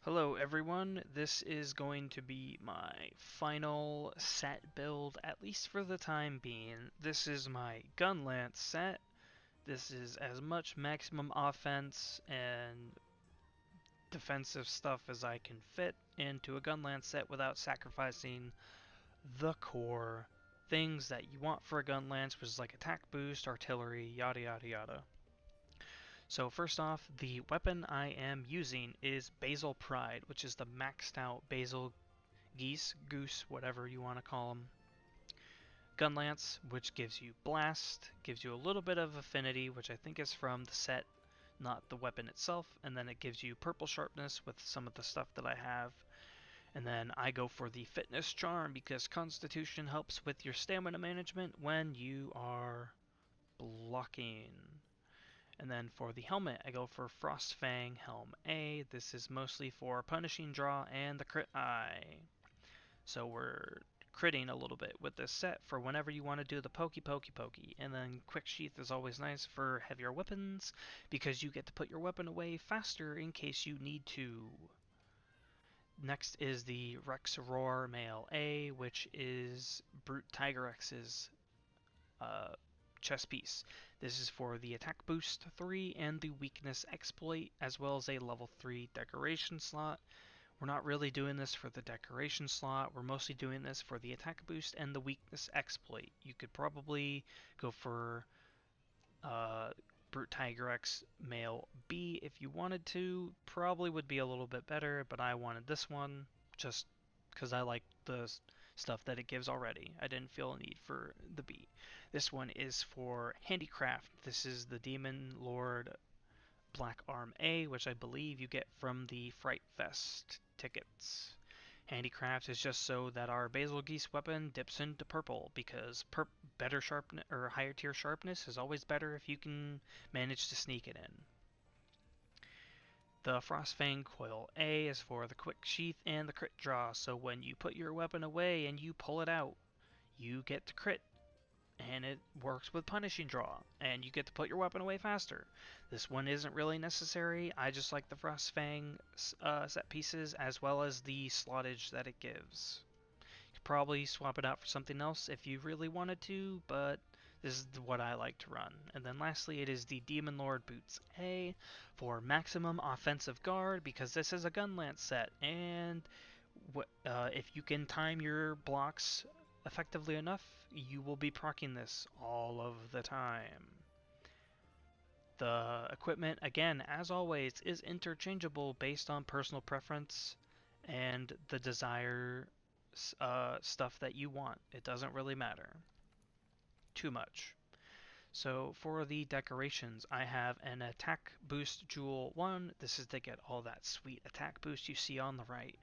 Hello everyone, this is going to be my final set build, at least for the time being. This is my Gunlance set. This is as much maximum offense and defensive stuff as I can fit into a Gunlance set without sacrificing the core things that you want for a Gunlance, which is like attack boost, artillery, yada yada yada. So first off, the weapon I am using is Basil Pride, which is the maxed out Basil Goose, whatever you want to call them. Gunlance, which gives you Blast, gives you a little bit of Affinity, which I think is from the set, not the weapon itself, and then it gives you Purple Sharpness with some of the stuff that I have. And then I go for the Fitness Charm because Constitution helps with your stamina management when you are blocking. And then for the helmet, I go for Frostfang Helm A. This is mostly for Punishing Draw and the Crit Eye. So we're critting a little bit with this set for whenever you want to do the pokey. And then Quick Sheath is always nice for heavier weapons because you get to put your weapon away faster in case you need to. Next is the Rex Roar Male A, which is Brute Tigerex's chest piece. This is for the attack boost 3 and the weakness exploit, as well as a level 3 decoration slot. We're not really doing this for the decoration slot, we're mostly doing this for the attack boost and the weakness exploit. You could probably go for Brute Tigerex Male B if you wanted to. Probably would be a little bit better, but I wanted this one just because I like the stuff that it gives already. I didn't feel a need for the B. This one is for Handicraft. This is the Demon Lord Black Arm A, which I believe you get from the Fright Fest tickets. Handicraft is just so that our Basil Geese weapon dips into purple, because better sharpness or higher tier sharpness is always better if you can manage to sneak it in. The Frostfang Coil A is for the quick sheath and the crit draw, so when you put your weapon away and you pull it out, you get to crit, and it works with punishing draw, and you get to put your weapon away faster. This one isn't really necessary, I just like the Frostfang set pieces as well as the slottage that it gives. You could probably swap it out for something else if you really wanted to, but this is what I like to run. And then lastly, it is the Demon Lord Boots A for maximum offensive guard, because this is a Gunlance set, and if you can time your blocks effectively enough, you will be proccing this all of the time. The equipment, again, as always, is interchangeable based on personal preference and the desire stuff that you want. It doesn't really matter too much. So for the decorations, I have an attack boost jewel 1. This is to get all that sweet attack boost you see on the right.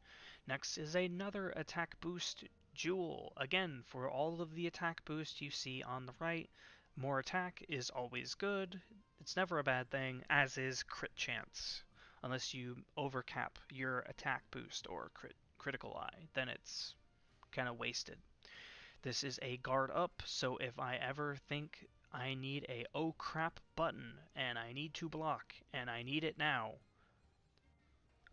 Next is another attack boost jewel, again for all of the attack boost you see on the right. More attack is always good. It's never a bad thing, as is crit chance. Unless you overcap your attack boost or critical eye, then it's kind of wasted. This is a guard up, so if I ever think I need a oh crap button and I need to block and I need it now,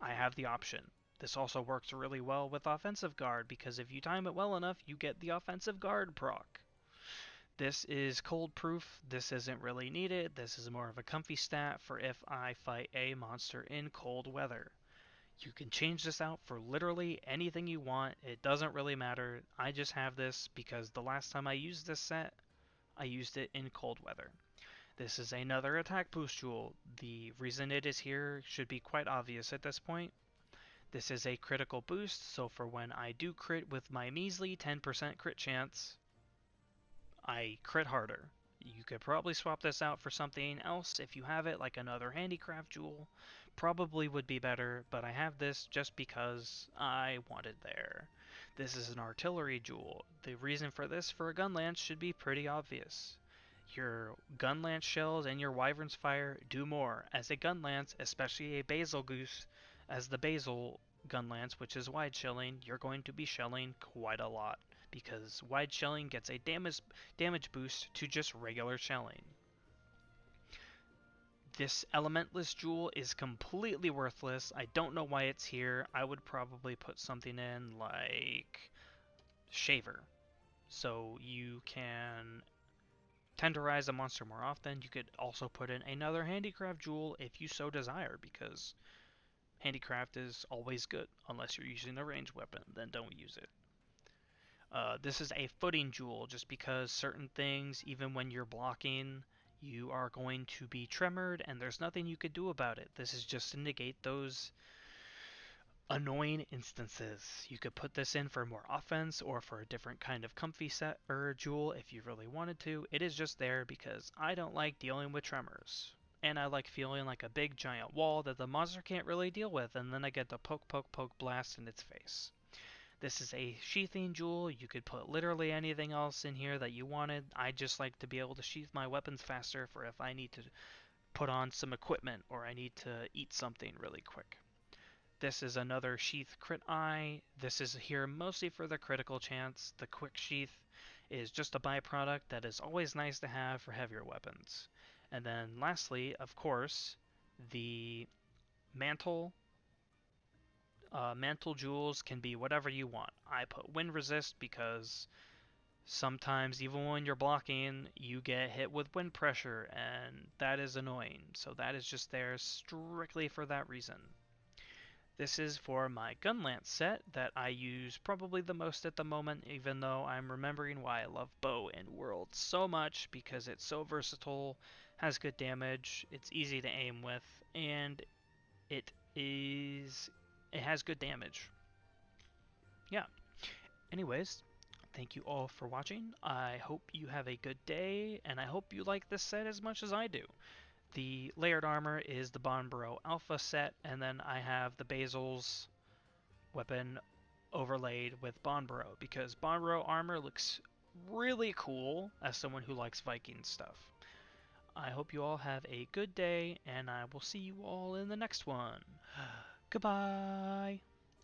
I have the option. This also works really well with offensive guard, because if you time it well enough, you get the offensive guard proc. This is cold proof. This isn't really needed. This is more of a comfy stat for if I fight a monster in cold weather. You can change this out for literally anything you want. It doesn't really matter. I just have this because the last time I used this set, I used it in cold weather. This is another attack boost jewel. The reason it is here should be quite obvious at this point. This is a critical boost, so for when I do crit with my measly 10% crit chance, I crit harder. You could probably swap this out for something else if you have it, like another handicraft jewel. Probably would be better, but I have this just because I want it there. This is an artillery jewel. The reason for this for a Gunlance should be pretty obvious. Your Gunlance shells and your Wyvern's Fire do more. As a Gunlance, especially a Basil Goose, as the Basil Gunlance, which is wide shelling, you're going to be shelling quite a lot, because wide shelling gets a damage boost to just regular shelling. This elementless jewel is completely worthless. I don't know why it's here. I would probably put something in like Shaver. So you can tenderize a monster more often. You could also put in another handicraft jewel if you so desire, because handicraft is always good, unless you're using a ranged weapon, then don't use it. This is a footing jewel, just because certain things, even when you're blocking, you are going to be tremored, and there's nothing you could do about it. This is just to negate those annoying instances. You could put this in for more offense or for a different kind of comfy set or jewel if you really wanted to. It is just there because I don't like dealing with tremors. And I like feeling like a big giant wall that the monster can't really deal with, and then I get the poke poke poke blast in its face. This is a sheathing jewel. You could put literally anything else in here that you wanted. I just like to be able to sheath my weapons faster for if I need to put on some equipment or I need to eat something really quick. This is another sheath crit eye. This is here mostly for the critical chance. The quick sheath is just a byproduct that is always nice to have for heavier weapons. And then lastly, of course, the mantle. Mantle jewels can be whatever you want. I put wind resist because sometimes even when you're blocking, you get hit with wind pressure, and that is annoying. So that is just there strictly for that reason. This is for my Gunlance set that I use probably the most at the moment, even though I'm remembering why I love Bow and World so much, because it's so versatile, has good damage, it's easy to aim with, and it has good damage. Yeah. Anyways, thank you all for watching. I hope you have a good day, and I hope you like this set as much as I do. The layered armor is the Bonbro Alpha set, and then I have the Basil's weapon overlaid with Bonbro, because Bonbro armor looks really cool as someone who likes Viking stuff. I hope you all have a good day, and I will see you all in the next one. Goodbye!